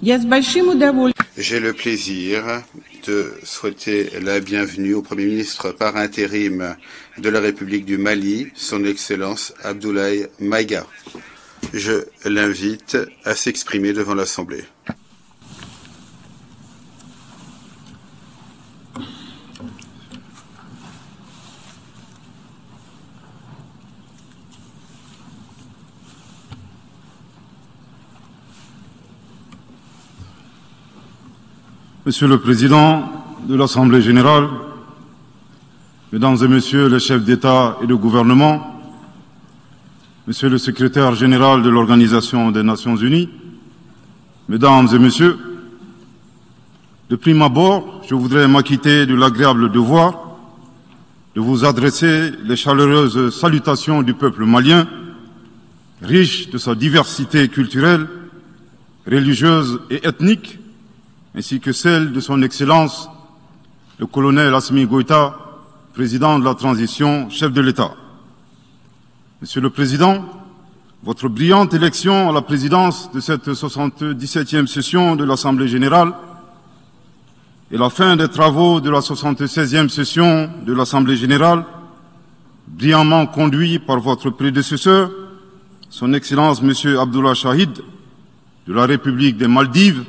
J'ai le plaisir de souhaiter la bienvenue au Premier ministre par intérim de la République du Mali, son Excellence Abdoulaye Maïga. Je l'invite à s'exprimer devant l'Assemblée. Monsieur le Président de l'Assemblée générale, Mesdames et Messieurs les chefs d'État et de gouvernement, Monsieur le Secrétaire général de l'Organisation des Nations unies, Mesdames et Messieurs, de prime abord, je voudrais m'acquitter de l'agréable devoir de vous adresser les chaleureuses salutations du peuple malien, riche de sa diversité culturelle, religieuse et ethnique, ainsi que celle de son Excellence, le colonel Assimi Goïta, président de la transition, chef de l'État. Monsieur le Président, votre brillante élection à la présidence de cette 77e session de l'Assemblée générale et la fin des travaux de la 76e session de l'Assemblée générale, brillamment conduit par votre prédécesseur, son Excellence Monsieur Abdullah Shahid, de la République des Maldives,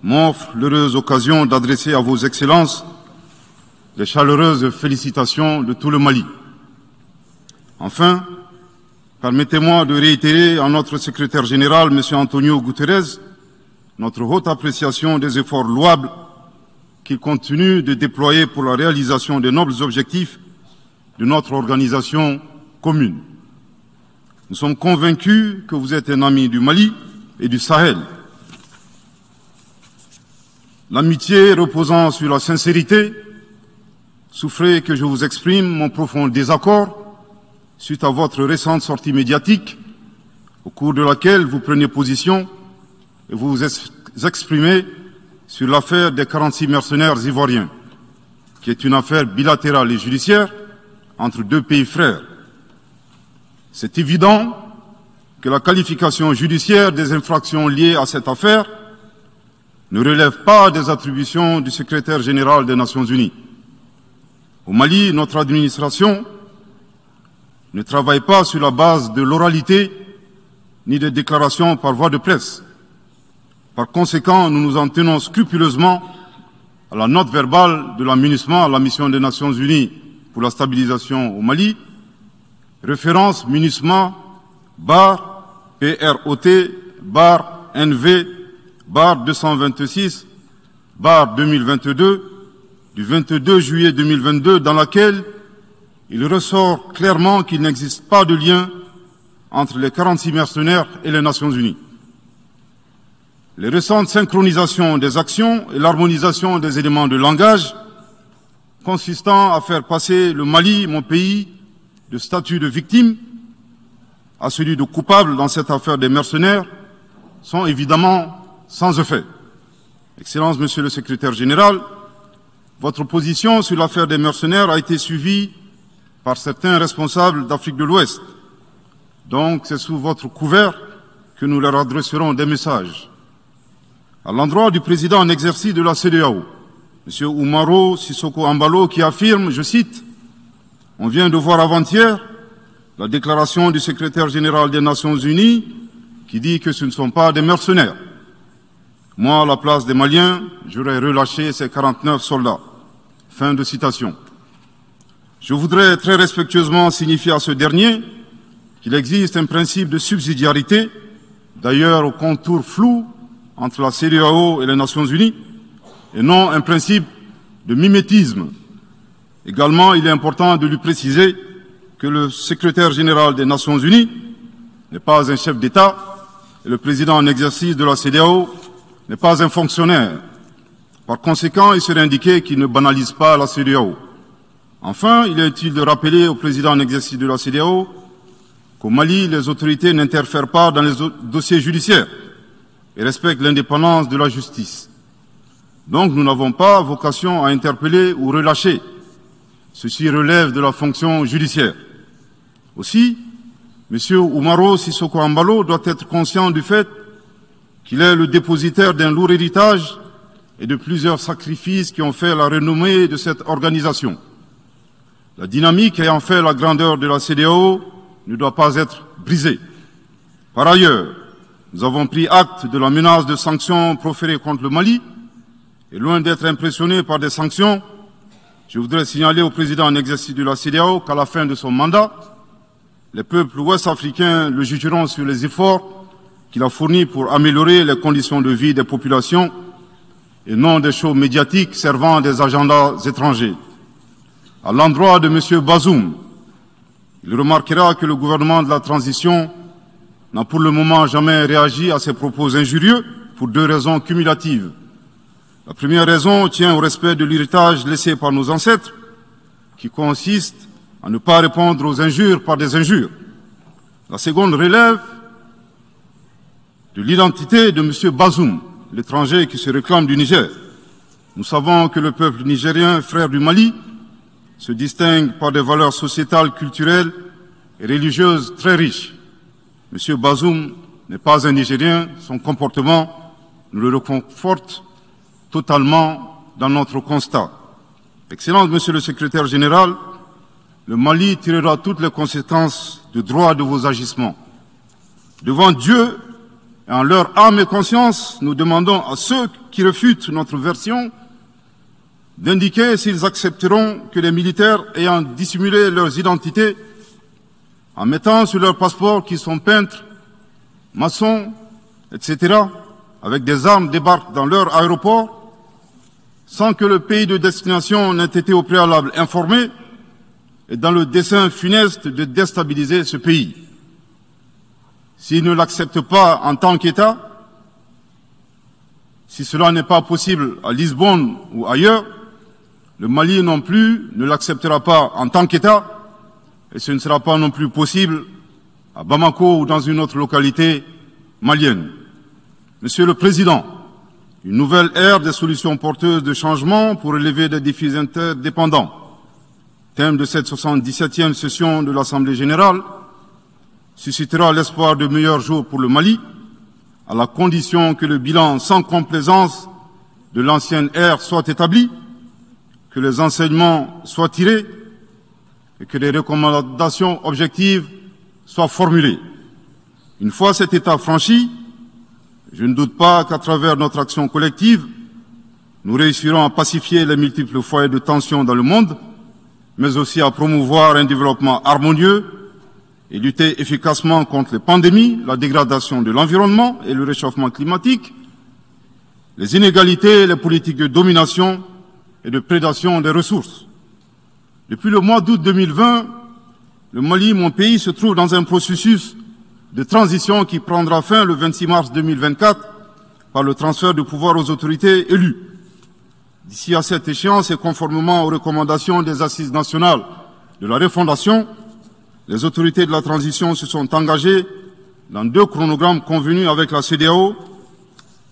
m'offre l'heureuse occasion d'adresser à vos excellences les chaleureuses félicitations de tout le Mali. Enfin, permettez-moi de réitérer à notre secrétaire général, M. Antonio Guterres, notre haute appréciation des efforts louables qu'il continue de déployer pour la réalisation des nobles objectifs de notre organisation commune. Nous sommes convaincus que vous êtes un ami du Mali et du Sahel. L'amitié reposant sur la sincérité, souffrez que je vous exprime mon profond désaccord suite à votre récente sortie médiatique, au cours de laquelle vous prenez position et vous vous exprimez sur l'affaire des 46 mercenaires ivoiriens, qui est une affaire bilatérale et judiciaire entre deux pays frères. C'est évident que la qualification judiciaire des infractions liées à cette affaire ne relève pas des attributions du secrétaire général des Nations unies. Au Mali, notre administration ne travaille pas sur la base de l'oralité ni des déclarations par voie de presse. Par conséquent, nous nous en tenons scrupuleusement à la note verbale de la MINUSMA, la mission des Nations unies pour la stabilisation au Mali, référence MINUSMA bar PROT bar NV bar 226 bar 2022 du 22 juillet 2022 dans laquelle il ressort clairement qu'il n'existe pas de lien entre les 46 mercenaires et les Nations unies. Les récentes synchronisations des actions et l'harmonisation des éléments de langage consistant à faire passer le Mali, mon pays, de statut de victime à celui de coupable dans cette affaire des mercenaires sont évidemment sans effet. Excellence, Monsieur le Secrétaire général, votre position sur l'affaire des mercenaires a été suivie par certains responsables d'Afrique de l'Ouest. Donc, c'est sous votre couvert que nous leur adresserons des messages. À l'endroit du président en exercice de la CEDEAO, M. Umaro Sissoko Embalo, qui affirme, je cite, « On vient de voir avant-hier la déclaration du secrétaire général des Nations unies qui dit que ce ne sont pas des mercenaires. Moi, à la place des Maliens, j'aurais relâché ces 49 soldats. » Fin de citation. Je voudrais très respectueusement signifier à ce dernier qu'il existe un principe de subsidiarité, d'ailleurs au contour flou entre la CEDEAO et les Nations unies, et non un principe de mimétisme. Également, il est important de lui préciser que le secrétaire général des Nations unies n'est pas un chef d'État et le président en exercice de la CEDEAO n'est pas un fonctionnaire. Par conséquent, il serait indiqué qu'il ne banalise pas la CEDEAO. Enfin, il est utile de rappeler au président en exercice de la CEDEAO qu'au Mali, les autorités n'interfèrent pas dans les dossiers judiciaires et respectent l'indépendance de la justice. Donc, nous n'avons pas vocation à interpeller ou relâcher. Ceci relève de la fonction judiciaire. Aussi, M. Umaro Sissoko Embalo doit être conscient du fait qu'il est le dépositaire d'un lourd héritage et de plusieurs sacrifices qui ont fait la renommée de cette organisation. La dynamique ayant fait la grandeur de la CEDEAO ne doit pas être brisée. Par ailleurs, nous avons pris acte de la menace de sanctions proférées contre le Mali, et loin d'être impressionnés par des sanctions, je voudrais signaler au président en exercice de la CEDEAO qu'à la fin de son mandat, les peuples ouest-africains le jugeront sur les efforts qu'il a fournis pour améliorer les conditions de vie des populations et non des shows médiatiques servant à des agendas étrangers. À l'endroit de M. Bazoum, il remarquera que le gouvernement de la transition n'a pour le moment jamais réagi à ces propos injurieux pour deux raisons cumulatives. La première raison tient au respect de l'héritage laissé par nos ancêtres, qui consiste à ne pas répondre aux injures par des injures. La seconde relève de l'identité de M. Bazoum, l'étranger qui se réclame du Niger. Nous savons que le peuple nigérien, frère du Mali, se distingue par des valeurs sociétales, culturelles et religieuses très riches. M. Bazoum n'est pas un Nigérien, son comportement nous le reconforte totalement dans notre constat. Excellence, Monsieur le Secrétaire général, le Mali tirera toutes les conséquences de droit de vos agissements. Devant Dieu et en leur âme et conscience, nous demandons à ceux qui refutent notre version d'indiquer s'ils accepteront que les militaires ayant dissimulé leurs identités en mettant sur leur passeport qu'ils sont peintres, maçons, etc., avec des armes débarquent dans leur aéroport sans que le pays de destination n'ait été au préalable informé et dans le dessein funeste de déstabiliser ce pays. S'ils ne l'acceptent pas en tant qu'État, si cela n'est pas possible à Lisbonne ou ailleurs, le Mali non plus ne l'acceptera pas en tant qu'État et ce ne sera pas non plus possible à Bamako ou dans une autre localité malienne. Monsieur le Président, une nouvelle ère des solutions porteuses de changement pour relever des défis interdépendants. Thème de cette 77e session de l'Assemblée générale, suscitera l'espoir de meilleurs jours pour le Mali, à la condition que le bilan sans complaisance de l'ancienne ère soit établi, que les enseignements soient tirés et que les recommandations objectives soient formulées. Une fois cet état franchi, je ne doute pas qu'à travers notre action collective, nous réussirons à pacifier les multiples foyers de tension dans le monde, mais aussi à promouvoir un développement harmonieux et lutter efficacement contre les pandémies, la dégradation de l'environnement et le réchauffement climatique, les inégalités, les politiques de domination et de prédation des ressources. Depuis le mois d'août 2020, le Mali, mon pays, se trouve dans un processus de transition qui prendra fin le 26 mars 2024 par le transfert de pouvoir aux autorités élues. D'ici à cette échéance et conformément aux recommandations des assises nationales de la refondation, les autorités de la transition se sont engagées dans deux chronogrammes convenus avec la CEDEAO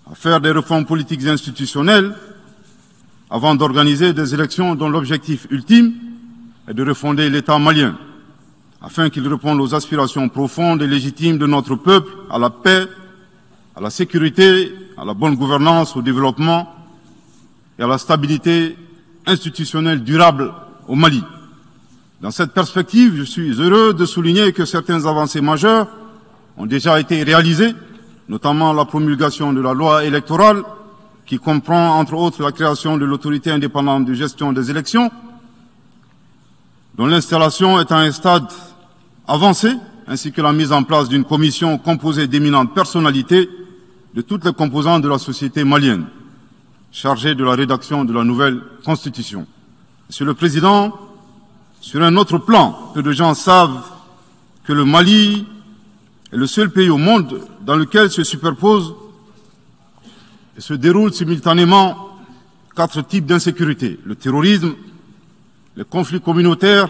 à faire des réformes politiques et institutionnelles avant d'organiser des élections dont l'objectif ultime est de refonder l'État malien, afin qu'il réponde aux aspirations profondes et légitimes de notre peuple à la paix, à la sécurité, à la bonne gouvernance, au développement et à la stabilité institutionnelle durable au Mali. Dans cette perspective, je suis heureux de souligner que certaines avancées majeures ont déjà été réalisées, notamment la promulgation de la loi électorale, qui comprend entre autres la création de l'autorité indépendante de gestion des élections, dont l'installation est à un stade avancé, ainsi que la mise en place d'une commission composée d'éminentes personnalités de toutes les composantes de la société malienne, chargée de la rédaction de la nouvelle Constitution. Monsieur le Président, sur un autre plan, peu de gens savent que le Mali est le seul pays au monde dans lequel se superposent et se déroulent simultanément 4 types d'insécurité: le terrorisme, les conflits communautaires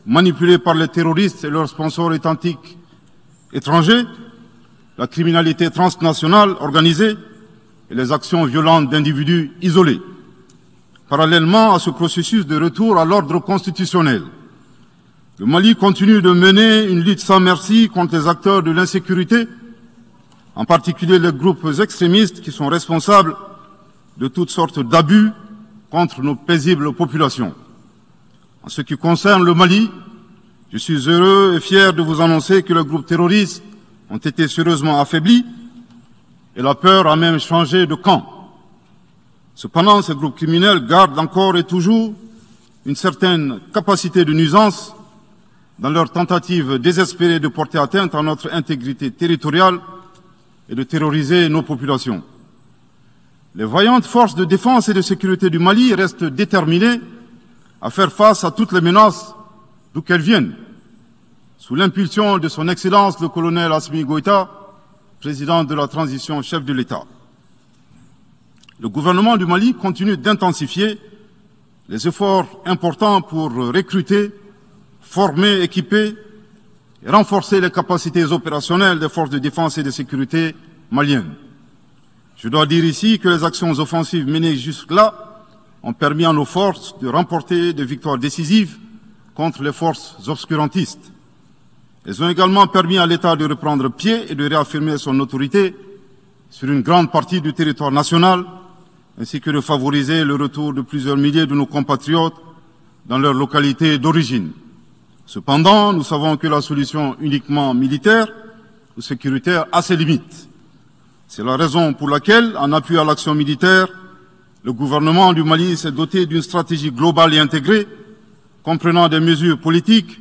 manipulés par les terroristes et leurs sponsors étatiques étrangers, la criminalité transnationale organisée et les actions violentes d'individus isolés. Parallèlement à ce processus de retour à l'ordre constitutionnel, le Mali continue de mener une lutte sans merci contre les acteurs de l'insécurité en particulier les groupes extrémistes qui sont responsables de toutes sortes d'abus contre nos paisibles populations. En ce qui concerne le Mali, je suis heureux et fier de vous annoncer que les groupes terroristes ont été sérieusement affaiblis et la peur a même changé de camp. Cependant, ces groupes criminels gardent encore et toujours une certaine capacité de nuisance dans leur tentative désespérée de porter atteinte à notre intégrité territoriale et de terroriser nos populations. Les vaillantes forces de défense et de sécurité du Mali restent déterminées à faire face à toutes les menaces d'où qu'elles viennent, sous l'impulsion de son Excellence le colonel Assimi Goïta, président de la transition, chef de l'État. Le gouvernement du Mali continue d'intensifier les efforts importants pour recruter, former, équiper et renforcer les capacités opérationnelles des forces de défense et de sécurité maliennes. Je dois dire ici que les actions offensives menées jusque-là ont permis à nos forces de remporter des victoires décisives contre les forces obscurantistes. Elles ont également permis à l'État de reprendre pied et de réaffirmer son autorité sur une grande partie du territoire national, ainsi que de favoriser le retour de plusieurs milliers de nos compatriotes dans leur localité d'origine. Cependant, nous savons que la solution uniquement militaire ou sécuritaire a ses limites. C'est la raison pour laquelle, en appui à l'action militaire, le gouvernement du Mali s'est doté d'une stratégie globale et intégrée, comprenant des mesures politiques,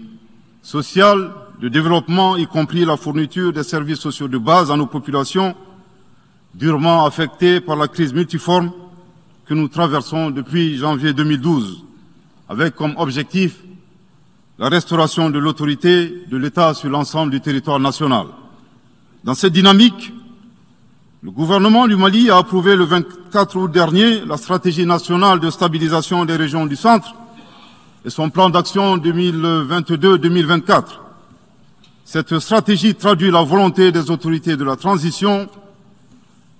sociales, de développement, y compris la fourniture des services sociaux de base à nos populations, durement affectées par la crise multiforme que nous traversons depuis janvier 2012, avec comme objectif la restauration de l'autorité de l'État sur l'ensemble du territoire national. Dans cette dynamique, le gouvernement du Mali a approuvé le 24 août dernier la stratégie nationale de stabilisation des régions du centre et son plan d'action 2022-2024. Cette stratégie traduit la volonté des autorités de la transition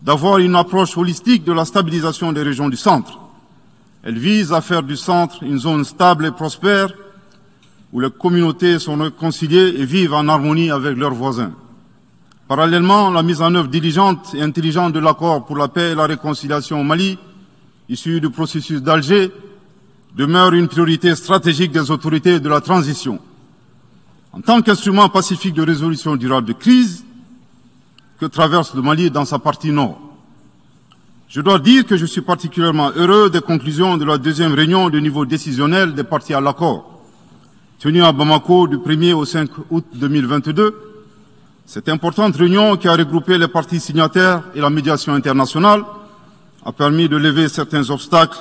d'avoir une approche holistique de la stabilisation des régions du centre. Elle vise à faire du centre une zone stable et prospère où les communautés sont réconciliées et vivent en harmonie avec leurs voisins. Parallèlement, la mise en œuvre diligente et intelligente de l'accord pour la paix et la réconciliation au Mali, issu du processus d'Alger, demeure une priorité stratégique des autorités de la transition. En tant qu'instrument pacifique de résolution durable de crise que traverse le Mali dans sa partie nord, je dois dire que je suis particulièrement heureux des conclusions de la deuxième réunion de niveau décisionnel des parties à l'accord, tenue à Bamako du 1er au 5 août 2022. Cette importante réunion qui a regroupé les parties signataires et la médiation internationale a permis de lever certains obstacles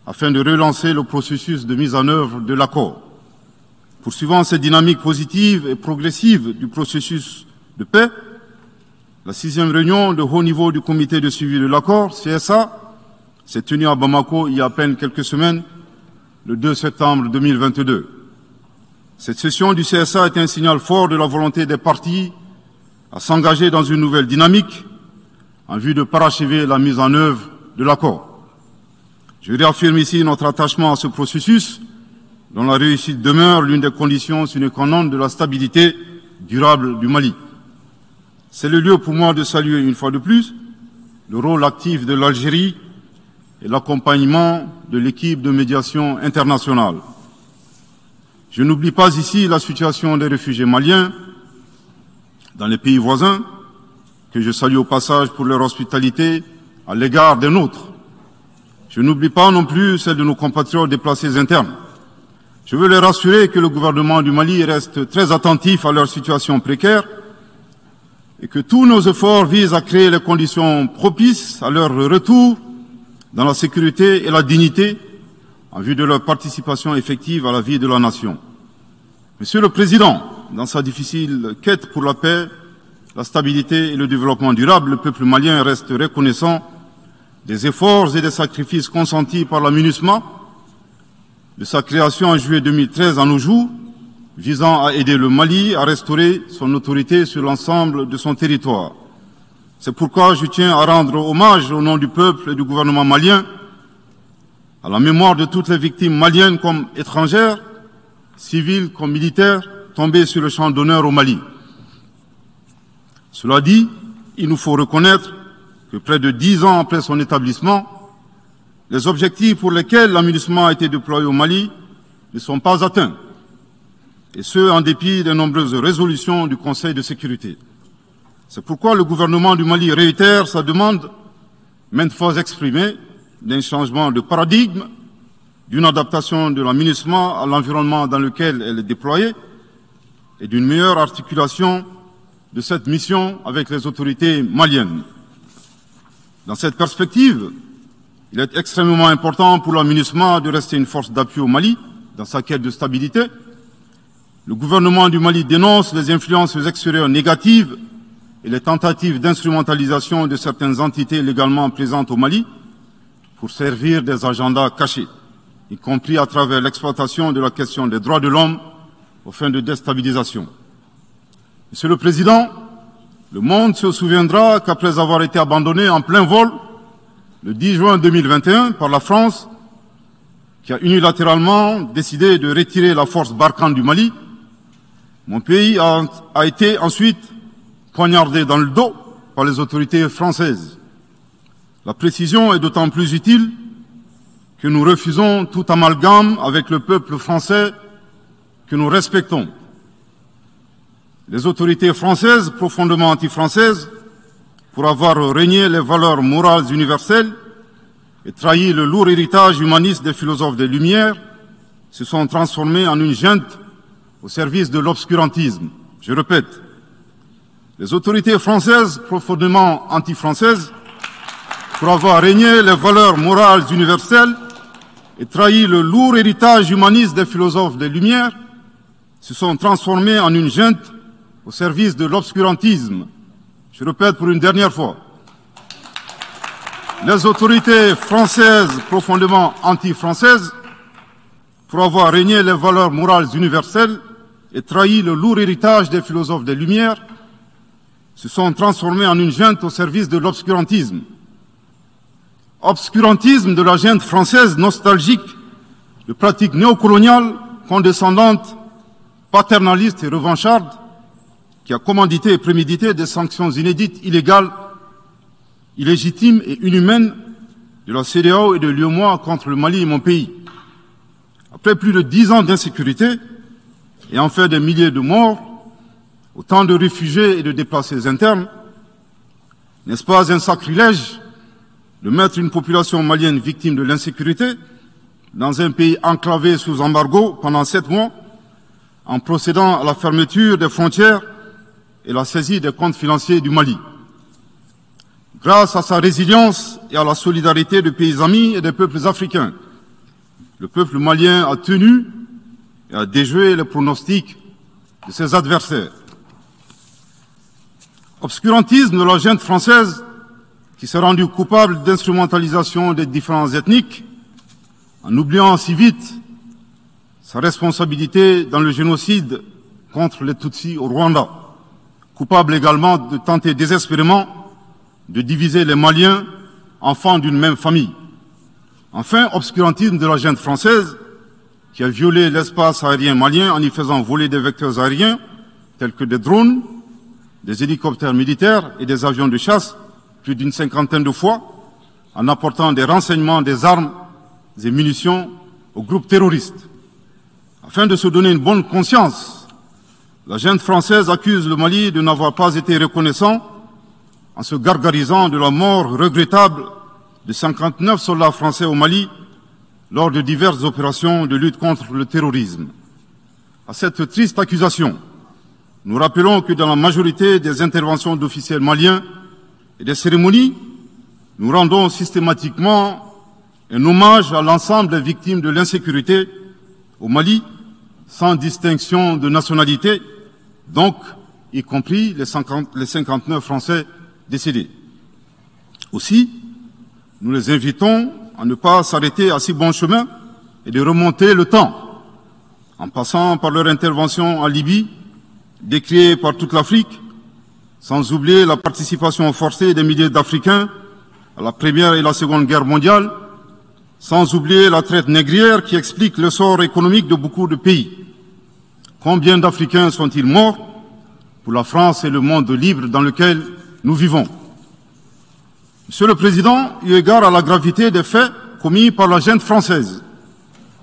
afin de relancer le processus de mise en œuvre de l'accord. Poursuivant cette dynamique positive et progressive du processus de paix, la 6e réunion de haut niveau du comité de suivi de l'accord, CSA, s'est tenue à Bamako il y a à peine quelques semaines, le 2 septembre 2022. Cette session du CSA est un signal fort de la volonté des parties à s'engager dans une nouvelle dynamique en vue de parachever la mise en œuvre de l'accord. Je réaffirme ici notre attachement à ce processus dont la réussite demeure l'une des conditions sine qua non de la stabilité durable du Mali. C'est le lieu pour moi de saluer une fois de plus le rôle actif de l'Algérie et l'accompagnement de l'équipe de médiation internationale. Je n'oublie pas ici la situation des réfugiés maliens dans les pays voisins, que je salue au passage pour leur hospitalité à l'égard des nôtres. Je n'oublie pas non plus celle de nos compatriotes déplacés internes. Je veux les rassurer que le gouvernement du Mali reste très attentif à leur situation précaire et que tous nos efforts visent à créer les conditions propices à leur retour dans la sécurité et la dignité en vue de leur participation effective à la vie de la nation. Monsieur le Président, dans sa difficile quête pour la paix, la stabilité et le développement durable, le peuple malien reste reconnaissant des efforts et des sacrifices consentis par la MINUSMA, de sa création en juillet 2013 à nos jours, visant à aider le Mali à restaurer son autorité sur l'ensemble de son territoire. C'est pourquoi je tiens à rendre hommage au nom du peuple et du gouvernement malien à la mémoire de toutes les victimes maliennes comme étrangères, civiles comme militaires, tombées sur le champ d'honneur au Mali. Cela dit, il nous faut reconnaître que près de 10 ans après son établissement, les objectifs pour lesquels l'aménagement a été déployé au Mali ne sont pas atteints, et ce, en dépit des nombreuses résolutions du Conseil de sécurité. C'est pourquoi le gouvernement du Mali réitère sa demande, maintes fois exprimée, d'un changement de paradigme, d'une adaptation de l'aménagement à l'environnement dans lequel elle est déployée et d'une meilleure articulation de cette mission avec les autorités maliennes. Dans cette perspective, il est extrêmement important pour l'aménagement de rester une force d'appui au Mali dans sa quête de stabilité. Le gouvernement du Mali dénonce les influences extérieures négatives et les tentatives d'instrumentalisation de certaines entités légalement présentes au Mali pour servir des agendas cachés, y compris à travers l'exploitation de la question des droits de l'homme aux fins de déstabilisation. Monsieur le Président, le monde se souviendra qu'après avoir été abandonné en plein vol le 10 juin 2021 par la France, qui a unilatéralement décidé de retirer la force Barkhane du Mali, mon pays a été ensuite poignardé dans le dos par les autorités françaises. La précision est d'autant plus utile que nous refusons tout amalgame avec le peuple français que nous respectons. Les autorités françaises, profondément anti-françaises, pour avoir régné les valeurs morales universelles et trahi le lourd héritage humaniste des philosophes des Lumières, se sont transformées en une junte au service de l'obscurantisme. Je répète, les autorités françaises, profondément anti-françaises, pour avoir régné les valeurs morales universelles et trahi le lourd héritage humaniste des philosophes des Lumières, se sont transformées en une junte au service de l'obscurantisme. Je répète pour une dernière fois. Les autorités françaises, profondément anti-françaises, pour avoir régné les valeurs morales universelles et trahi le lourd héritage des philosophes des Lumières, se sont transformées en une junte au service de l'obscurantisme. Obscurantisme de la junte française nostalgique de pratiques néocoloniales, condescendantes, paternalistes et revanchardes, qui a commandité et prémédité des sanctions inédites, illégales, illégitimes et inhumaines de la CEDEAO et de l'UEMOA contre le Mali et mon pays. Après plus de 10 ans d'insécurité et en fait des milliers de morts, autant de réfugiés et de déplacés internes, n'est-ce pas un sacrilège de mettre une population malienne victime de l'insécurité dans un pays enclavé sous embargo pendant 7 mois, en procédant à la fermeture des frontières et la saisie des comptes financiers du Mali. Grâce à sa résilience et à la solidarité de pays amis et des peuples africains, le peuple malien a tenu et a déjoué les pronostics de ses adversaires. Obscurantisme de la junte française qui s'est rendue coupable d'instrumentalisation des différences ethniques, en oubliant si vite sa responsabilité dans le génocide contre les Tutsis au Rwanda, coupable également de tenter désespérément de diviser les Maliens, enfants d'une même famille. Enfin, obscurantisme de la junte française qui a violé l'espace aérien malien en y faisant voler des vecteurs aériens tels que des drones, des hélicoptères militaires et des avions de chasse plus d'une 50aine de fois, en apportant des renseignements, des armes et munitions aux groupes terroristes. Afin de se donner une bonne conscience, la junte française accuse le Mali de n'avoir pas été reconnaissant en se gargarisant de la mort regrettable de 59 soldats français au Mali lors de diverses opérations de lutte contre le terrorisme. À cette triste accusation, nous rappelons que dans la majorité des interventions d'officiels maliens et des cérémonies, nous rendons systématiquement un hommage à l'ensemble des victimes de l'insécurité au Mali, sans distinction de nationalité, donc y compris les 59 Français décédés. Aussi, nous les invitons à ne pas s'arrêter à si bon chemin et de remonter le temps, en passant par leur intervention en Libye, décriée par toute l'Afrique, sans oublier la participation forcée des milliers d'Africains à la Première et la Seconde Guerre mondiale, sans oublier la traite négrière qui explique le sort économique de beaucoup de pays. Combien d'Africains sont-ils morts pour la France et le monde libre dans lequel nous vivons? Monsieur le Président, eu égard à la gravité des faits commis par la junte française,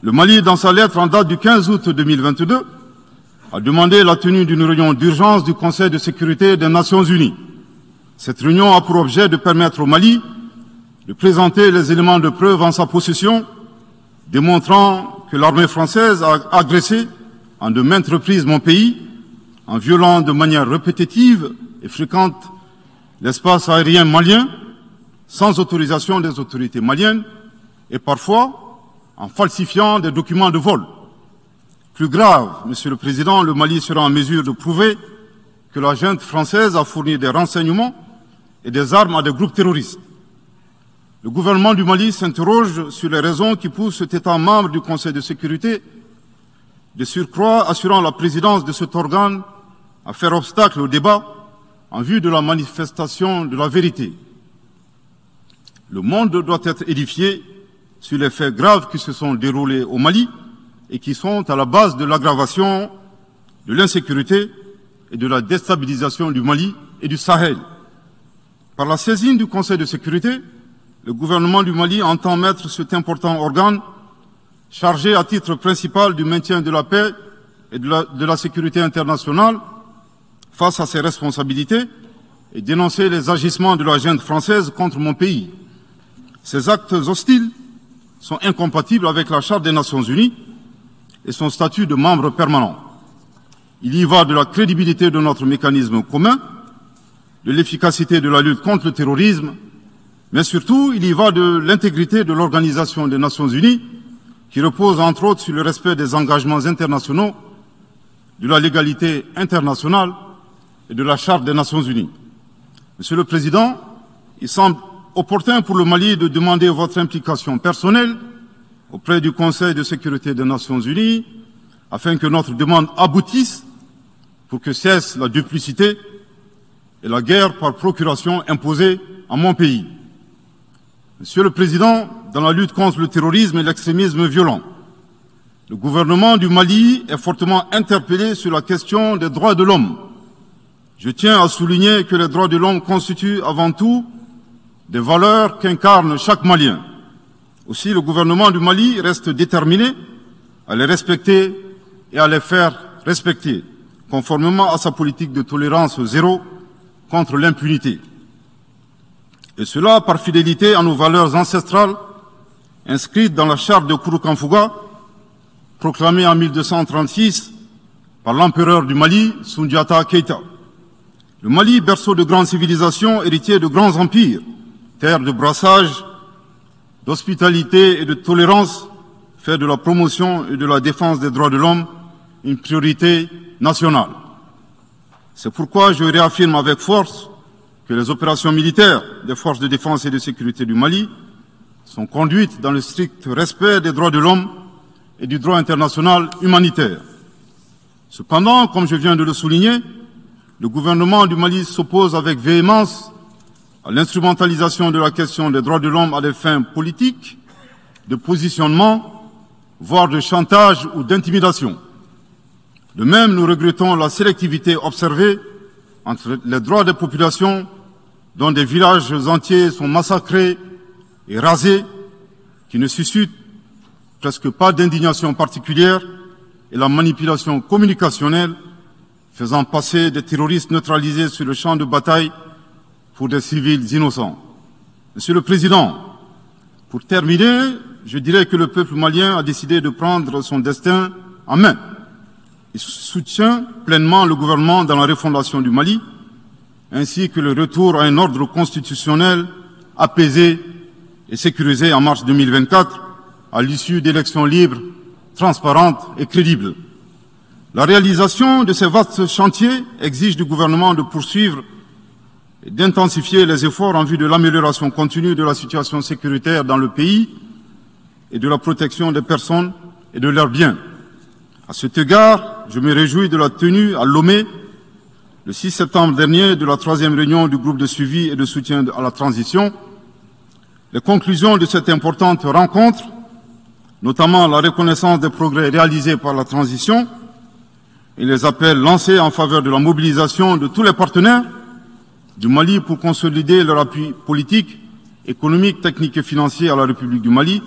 le Mali, dans sa lettre en date du 15 août 2022, a demandé la tenue d'une réunion d'urgence du Conseil de sécurité des Nations Unies. Cette réunion a pour objet de permettre au Mali de présenter les éléments de preuve en sa possession, démontrant que l'armée française a agressé en de maintes reprises mon pays, en violant de manière répétitive et fréquente l'espace aérien malien, sans autorisation des autorités maliennes, et parfois en falsifiant des documents de vol. Plus grave, Monsieur le Président, le Mali sera en mesure de prouver que la junte française a fourni des renseignements et des armes à des groupes terroristes. Le gouvernement du Mali s'interroge sur les raisons qui poussent cet État membre du Conseil de sécurité, de surcroît assurant la présidence de cet organe, à faire obstacle au débat en vue de la manifestation de la vérité. Le monde doit être édifié sur les faits graves qui se sont déroulés au Mali et qui sont à la base de l'aggravation de l'insécurité et de la déstabilisation du Mali et du Sahel. Par la saisine du Conseil de sécurité, le gouvernement du Mali entend mettre cet important organe chargé à titre principal du maintien de la paix et de la sécurité internationale face à ses responsabilités et dénoncer les agissements de la junte française contre mon pays. Ces actes hostiles sont incompatibles avec la Charte des Nations Unies et son statut de membre permanent. Il y va de la crédibilité de notre mécanisme commun, de l'efficacité de la lutte contre le terrorisme, mais surtout, il y va de l'intégrité de l'Organisation des Nations Unies, qui repose entre autres sur le respect des engagements internationaux, de la légalité internationale et de la Charte des Nations Unies. Monsieur le Président, il semble opportun pour le Mali de demander votre implication personnelle auprès du Conseil de sécurité des Nations Unies, afin que notre demande aboutisse pour que cesse la duplicité et la guerre par procuration imposée à mon pays. Monsieur le Président, dans la lutte contre le terrorisme et l'extrémisme violent, le gouvernement du Mali est fortement interpellé sur la question des droits de l'homme. Je tiens à souligner que les droits de l'homme constituent avant tout des valeurs qu'incarne chaque Malien. Aussi, le gouvernement du Mali reste déterminé à les respecter et à les faire respecter, conformément à sa politique de tolérance zéro contre l'impunité. Et cela par fidélité à nos valeurs ancestrales inscrites dans la charte de Kouroukanfouga, proclamée en 1236 par l'empereur du Mali, Soundiata Keïta. Le Mali, berceau de grandes civilisations, héritier de grands empires, terre de brassage, d'hospitalité et de tolérance, fait de la promotion et de la défense des droits de l'homme une priorité nationale. C'est pourquoi je réaffirme avec force que les opérations militaires des forces de défense et de sécurité du Mali sont conduites dans le strict respect des droits de l'homme et du droit international humanitaire. Cependant, comme je viens de le souligner, le gouvernement du Mali s'oppose avec véhémence à l'instrumentalisation de la question des droits de l'homme à des fins politiques, de positionnement, voire de chantage ou d'intimidation. De même, nous regrettons la sélectivité observée entre les droits des populations dont des villages entiers sont massacrés et rasés, qui ne suscitent presque pas d'indignation particulière, et la manipulation communicationnelle faisant passer des terroristes neutralisés sur le champ de bataille pour des civils innocents. Monsieur le Président, pour terminer, je dirais que le peuple malien a décidé de prendre son destin en main. Il soutient pleinement le gouvernement dans la refondation du Mali, ainsi que le retour à un ordre constitutionnel apaisé et sécurisé en mars 2024, à l'issue d'élections libres, transparentes et crédibles. La réalisation de ces vastes chantiers exige du gouvernement de poursuivre et d'intensifier les efforts en vue de l'amélioration continue de la situation sécuritaire dans le pays et de la protection des personnes et de leurs biens. À cet égard, je me réjouis de la tenue à Lomé, le 6 septembre dernier, de la 3e réunion du groupe de suivi et de soutien à la transition. Les conclusions de cette importante rencontre, notamment la reconnaissance des progrès réalisés par la transition et les appels lancés en faveur de la mobilisation de tous les partenaires du Mali pour consolider leur appui politique, économique, technique et financier à la République du Mali,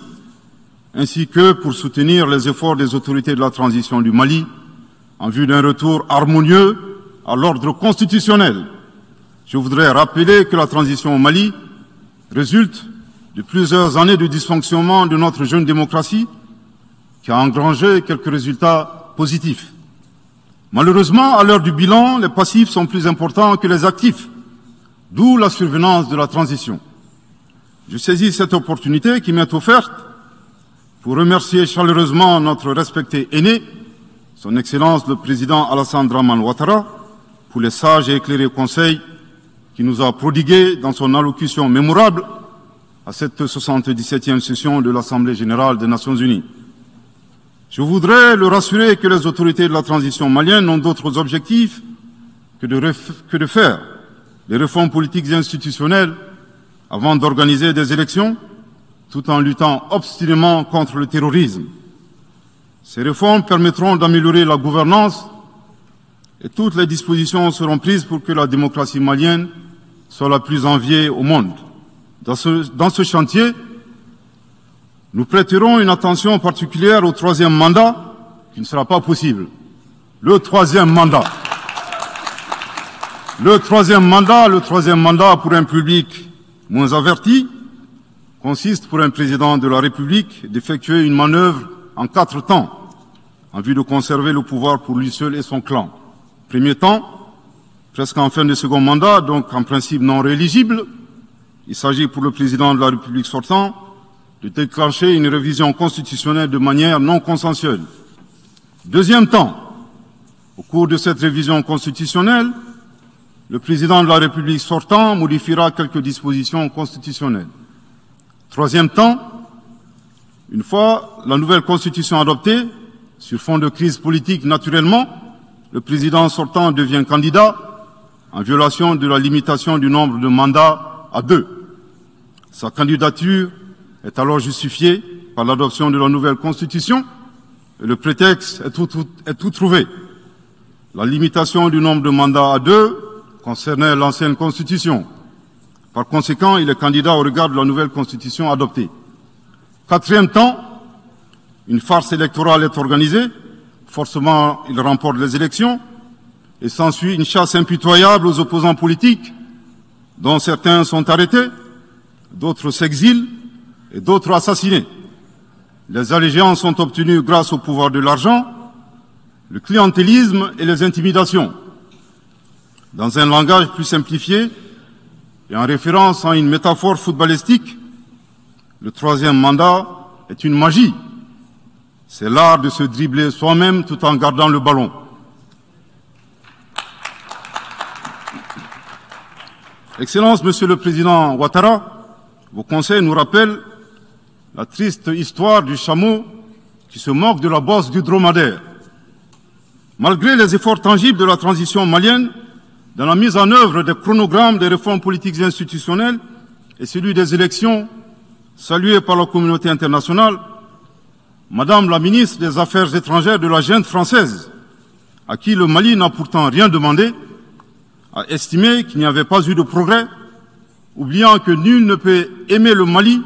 ainsi que pour soutenir les efforts des autorités de la transition du Mali en vue d'un retour harmonieux à l'ordre constitutionnel. Je voudrais rappeler que la transition au Mali résulte de plusieurs années de dysfonctionnement de notre jeune démocratie qui a engrangé quelques résultats positifs. Malheureusement, à l'heure du bilan, les passifs sont plus importants que les actifs, d'où la survenance de la transition. Je saisis cette opportunité qui m'est offerte pour remercier chaleureusement notre respecté aîné, son Excellence le Président Alassane Dramane Ouattara, pour les sages et éclairés conseils qu'il nous a prodigués dans son allocution mémorable à cette 77e session de l'Assemblée générale des Nations unies. Je voudrais le rassurer que les autorités de la transition malienne n'ont d'autres objectifs que de faire les réformes politiques et institutionnelles avant d'organiser des élections, tout en luttant obstinément contre le terrorisme. Ces réformes permettront d'améliorer la gouvernance et toutes les dispositions seront prises pour que la démocratie malienne soit la plus enviée au monde. Dans ce chantier, nous prêterons une attention particulière au troisième mandat, qui ne sera pas possible. Le troisième mandat pour un public moins averti consiste pour un président de la République d'effectuer une manœuvre en 4 temps, en vue de conserver le pouvoir pour lui seul et son clan. Premier temps, presque en fin de second mandat, donc en principe non rééligible, il s'agit pour le président de la République sortant de déclencher une révision constitutionnelle de manière non consensuelle. Deuxième temps, au cours de cette révision constitutionnelle, le président de la République sortant modifiera quelques dispositions constitutionnelles. Troisième temps, une fois la nouvelle constitution adoptée, sur fond de crise politique naturellement, le président sortant devient candidat en violation de la limitation du nombre de mandats à 2. Sa candidature est alors justifiée par l'adoption de la nouvelle constitution et le prétexte est tout trouvé. La limitation du nombre de mandats à 2 concernait l'ancienne constitution. Par conséquent, il est candidat au regard de la nouvelle constitution adoptée. Quatrième temps, une farce électorale est organisée. Forcément, il remporte les élections et s'ensuit une chasse impitoyable aux opposants politiques, dont certains sont arrêtés, d'autres s'exilent et d'autres assassinés. Les allégeances sont obtenues grâce au pouvoir de l'argent, le clientélisme et les intimidations. Dans un langage plus simplifié et en référence à une métaphore footballistique, le troisième mandat est une magie. C'est l'art de se dribbler soi-même tout en gardant le ballon. Excellence, Monsieur le Président Ouattara, vos conseils nous rappellent la triste histoire du chameau qui se moque de la bosse du dromadaire. Malgré les efforts tangibles de la transition malienne, dans la mise en œuvre des chronogrammes des réformes politiques et institutionnelles et celui des élections, salués par la communauté internationale, Madame la ministre des Affaires étrangères de la junte française, à qui le Mali n'a pourtant rien demandé, a estimé qu'il n'y avait pas eu de progrès, oubliant que nul ne peut aimer le Mali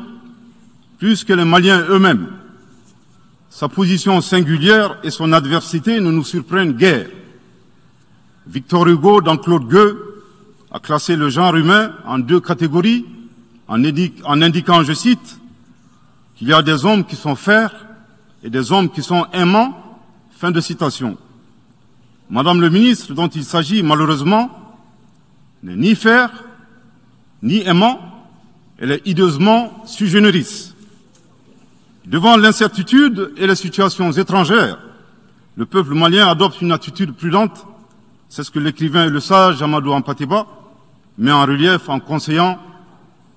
plus que les Maliens eux-mêmes. Sa position singulière et son adversité ne nous surprennent guère. Victor Hugo, dans Claude Gueux, a classé le genre humain en 2 catégories, en indiquant, je cite, qu'il y a des hommes qui sont fers et des hommes qui sont aimants. Fin de citation. Madame le ministre, dont il s'agit malheureusement, n'est ni fer, ni aimant, elle est hideusement sui generis. Devant l'incertitude et les situations étrangères, le peuple malien adopte une attitude prudente. C'est ce que l'écrivain et le sage Amadou Hampâté-Bâ met en relief en conseillant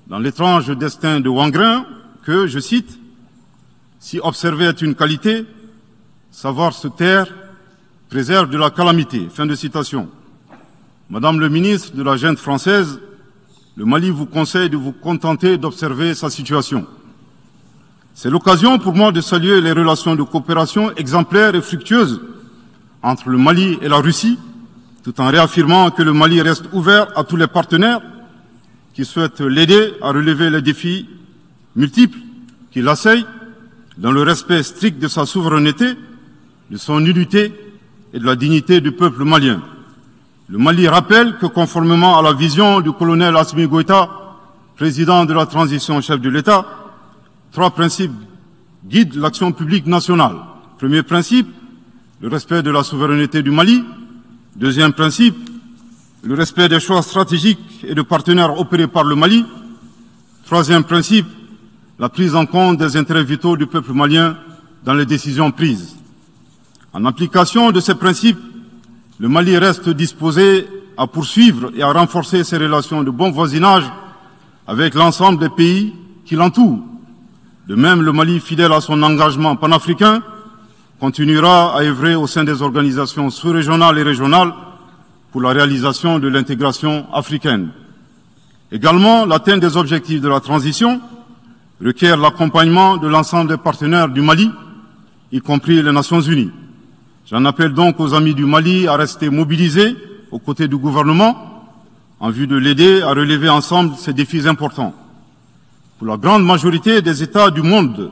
dans l'étrange destin de Wangrin que, je cite, « Si observer est une qualité, savoir se taire préserve de la calamité ». Fin de citation. Madame le ministre de la junte française, le Mali vous conseille de vous contenter d'observer sa situation. C'est l'occasion pour moi de saluer les relations de coopération exemplaires et fructueuses entre le Mali et la Russie, tout en réaffirmant que le Mali reste ouvert à tous les partenaires qui souhaite l'aider à relever les défis multiples qui l'assaillent dans le respect strict de sa souveraineté, de son unité et de la dignité du peuple malien. Le Mali rappelle que conformément à la vision du colonel Assimi Goïta, président de la transition chef de l'État, 3 principes guident l'action publique nationale. Premier principe, le respect de la souveraineté du Mali. Deuxième principe, le respect des choix stratégiques et de partenaires opérés par le Mali. Troisième principe, la prise en compte des intérêts vitaux du peuple malien dans les décisions prises. En application de ces principes, le Mali reste disposé à poursuivre et à renforcer ses relations de bon voisinage avec l'ensemble des pays qui l'entourent. De même, le Mali, fidèle à son engagement panafricain, continuera à œuvrer au sein des organisations sous-régionales et régionales pour la réalisation de l'intégration africaine. Également, l'atteinte des objectifs de la transition requiert l'accompagnement de l'ensemble des partenaires du Mali, y compris les Nations Unies. J'en appelle donc aux amis du Mali à rester mobilisés aux côtés du gouvernement en vue de l'aider à relever ensemble ces défis importants. Pour la grande majorité des États du monde,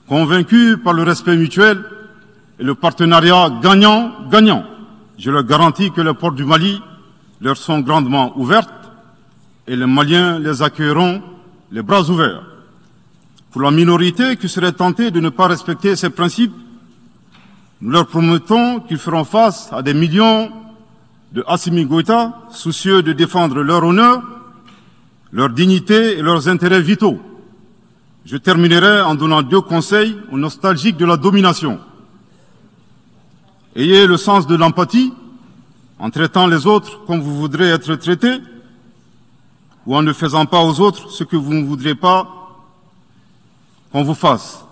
convaincus par le respect mutuel et le partenariat gagnant-gagnant, je leur garantis que les portes du Mali leur sont grandement ouvertes et les Maliens les accueilleront les bras ouverts. Pour la minorité qui serait tentée de ne pas respecter ces principes, nous leur promettons qu'ils feront face à des millions de Assimi Goïta, soucieux de défendre leur honneur, leur dignité et leurs intérêts vitaux. Je terminerai en donnant 2 conseils aux nostalgiques de la domination. Ayez le sens de l'empathie en traitant les autres comme vous voudrez être traités ou en ne faisant pas aux autres ce que vous ne voudrez pas qu'on vous fasse.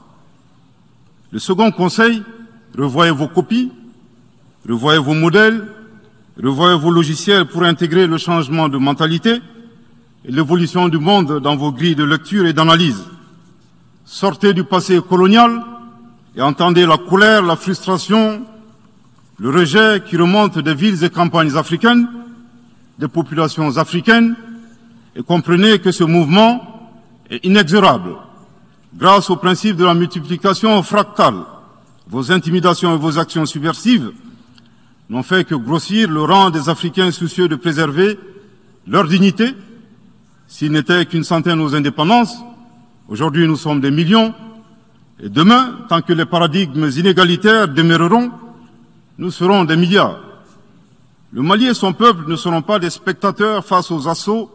Le second conseil, revoyez vos copies, revoyez vos modèles, revoyez vos logiciels pour intégrer le changement de mentalité et l'évolution du monde dans vos grilles de lecture et d'analyse. Sortez du passé colonial et entendez la colère, la frustration, le rejet qui remonte des villes et campagnes africaines, des populations africaines, et comprenez que ce mouvement est inexorable. Grâce au principe de la multiplication fractale, vos intimidations et vos actions subversives n'ont fait que grossir le rang des Africains soucieux de préserver leur dignité. S'il n'était qu'une centaine aux indépendances, aujourd'hui nous sommes des millions, et demain, tant que les paradigmes inégalitaires demeureront, nous serons des milliards. Le Mali et son peuple ne seront pas des spectateurs face aux assauts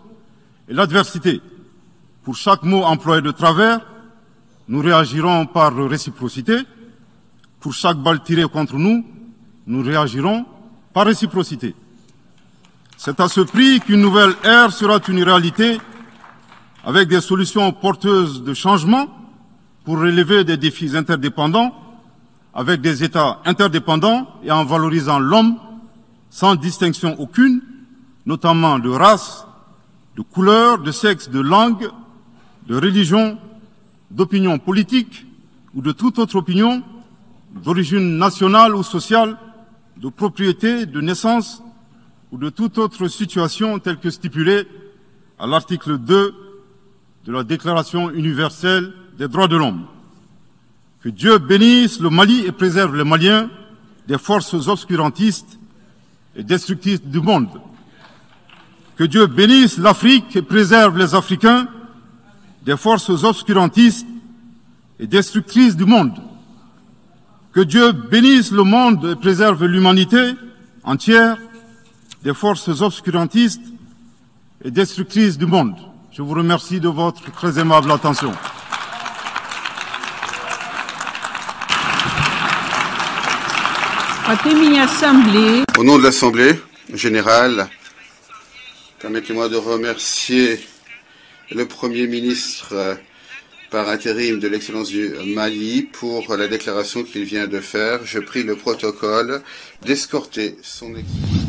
et l'adversité. Pour chaque mot employé de travers, nous réagirons par réciprocité. Pour chaque balle tirée contre nous, nous réagirons par réciprocité. C'est à ce prix qu'une nouvelle ère sera une réalité avec des solutions porteuses de changement pour relever des défis interdépendants, avec des États interdépendants et en valorisant l'homme sans distinction aucune, notamment de race, de couleur, de sexe, de langue, de religion, d'opinion politique ou de toute autre opinion, d'origine nationale ou sociale, de propriété, de naissance ou de toute autre situation telle que stipulée à l'article 2 de la Déclaration universelle des droits de l'homme. Que Dieu bénisse le Mali et préserve les Maliens des forces obscurantistes et destructrices du monde. Que Dieu bénisse l'Afrique et préserve les Africains des forces obscurantistes et destructrices du monde. Que Dieu bénisse le monde et préserve l'humanité entière des forces obscurantistes et destructrices du monde. Je vous remercie de votre très aimable attention. Au nom de l'Assemblée générale, permettez-moi de remercier le Premier ministre par intérim de l'Excellence du Mali pour la déclaration qu'il vient de faire. Je prie le protocole d'escorter son Excellence.